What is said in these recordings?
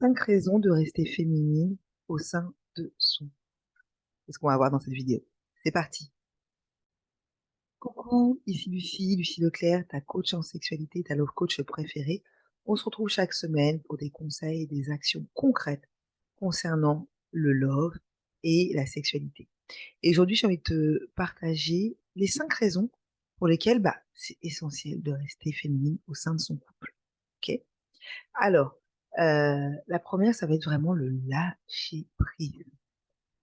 5 raisons de rester féminine au sein de son. C'est ce qu'on va voir dans cette vidéo. C'est parti. Coucou, ici Lucie Leclerc, ta coach en sexualité, ta love coach préférée. On se retrouve chaque semaine pour des conseils et des actions concrètes concernant le love et la sexualité. Et aujourd'hui, j'ai envie de te partager les 5 raisons pour lesquelles c'est essentiel de rester féminine au sein de son couple. Ok. Alors, la première, ça va être vraiment le lâcher prise.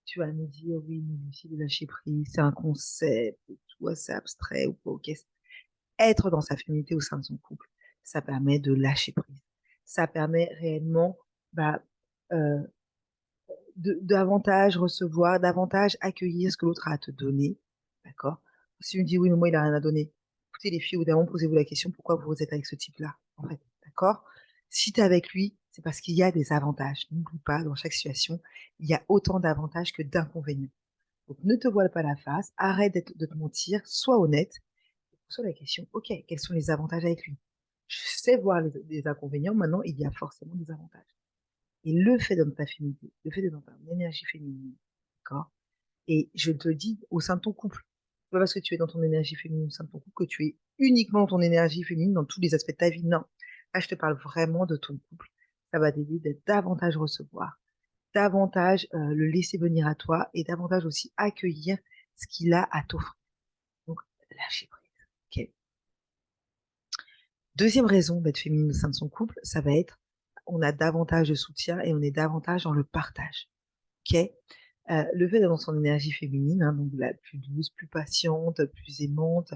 Tu vas me dire, oui, mais Lucie, le lâcher prise, c'est un concept, et tout, c'est abstrait ou quoi. Ok. Être dans sa féminité au sein de son couple, ça permet de lâcher prise. Ça permet réellement bah, euh, davantage recevoir, davantage accueillir ce que l'autre a à te donner. D'accord? Si tu me dis, oui, mais moi, il n'a rien à donner. Écoutez, les filles, au bout d'un moment, posez-vous la question, pourquoi vous êtes avec ce type-là, en fait. D'accord? Si tu es avec lui, c'est parce qu'il y a des avantages. N'oublie pas, dans chaque situation, il y a autant d'avantages que d'inconvénients. Donc, ne te voile pas la face, arrête de te mentir, sois honnête. Pose la question, ok, quels sont les avantages avec lui? Je sais voir les inconvénients, maintenant, il y a forcément des avantages. Et le fait d'être dans ta féminité, le fait d'être dans ton énergie féminine, d'accord? Et je te le dis au sein de ton couple. C'est pas parce que tu es dans ton énergie féminine au sein de ton couple que tu es uniquement dans ton énergie féminine dans tous les aspects de ta vie. Non. Là, je te parle vraiment de ton couple. Ça va t'aider d'être davantage recevoir, davantage le laisser venir à toi et davantage aussi accueillir ce qu'il a à t'offrir. Donc, lâcher prise. Ok. Deuxième raison d'être féminine au sein de son couple, ça va être on a davantage de soutien et on est davantage dans le partage. Ok. Le fait d'être dans son énergie féminine, hein, donc la plus douce, plus patiente, plus aimante,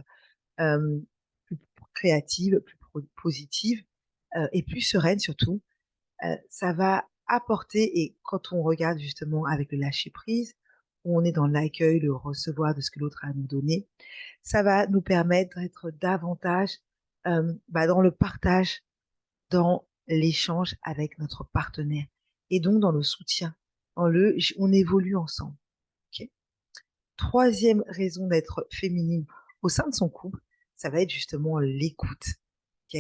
euh, plus créative, plus positive et plus sereine surtout, ça va apporter, et quand on regarde justement avec le lâcher prise, où on est dans l'accueil, le recevoir de ce que l'autre a à nous donner, ça va nous permettre d'être davantage dans le partage, dans l'échange avec notre partenaire et donc dans le soutien, on évolue ensemble. Ok. Troisième raison d'être féminine au sein de son couple, ça va être justement l'écoute. Ok.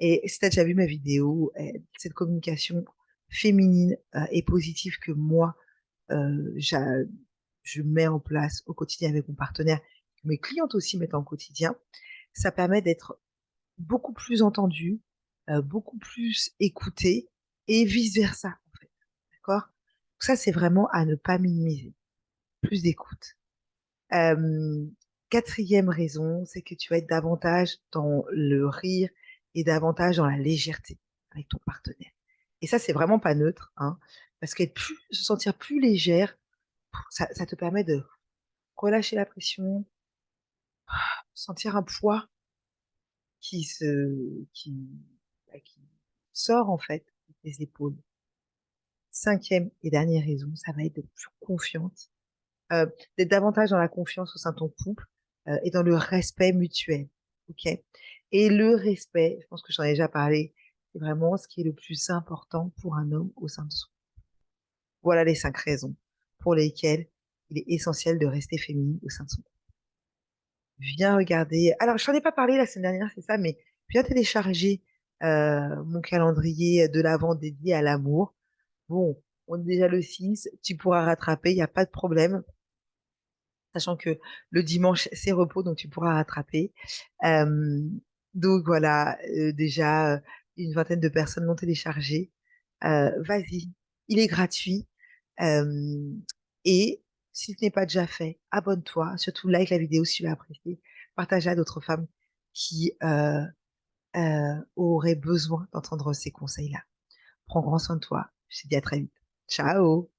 Et si tu as déjà vu ma vidéo, cette communication féminine et positive que moi, je mets en place au quotidien avec mon partenaire, que mes clientes aussi mettent en quotidien, ça permet d'être beaucoup plus entendu, beaucoup plus écouté et vice-versa, en fait. D'accord? Ça, c'est vraiment à ne pas minimiser. Plus d'écoute. Euh, Quatrième raison, c'est que tu vas être davantage dans le rire et davantage dans la légèreté avec ton partenaire. Et ça, c'est vraiment pas neutre, hein, parce qu'être plus, se sentir plus légère, ça te permet de relâcher la pression, sentir un poids qui qui sort en fait des épaules. Cinquième et dernière raison, ça va être d'être plus confiante, euh, d'être davantage dans la confiance au sein de ton couple et dans le respect mutuel. Ok. Et le respect, je pense que j'en ai déjà parlé, c'est vraiment ce qui est le plus important pour un homme au sein de son. Voilà les 5 raisons pour lesquelles il est essentiel de rester féminine au sein de son couple. Viens regarder. Alors, je t'en ai pas parlé la semaine dernière, c'est ça, mais viens télécharger mon calendrier de l'avant dédié à l'amour. Bon, on est déjà le 6, tu pourras rattraper, il n'y a pas de problème, sachant que le dimanche, c'est repos, donc tu pourras rattraper. Euh, donc voilà, déjà une vingtaine de personnes l'ont téléchargé. Vas-y, il est gratuit. Euh, et si ce n'est pas déjà fait, abonne-toi, surtout like la vidéo si tu l'as appréciée, partage à d'autres femmes qui auraient besoin d'entendre ces conseils-là. Prends grand soin de toi. Je te dis à très vite. Ciao!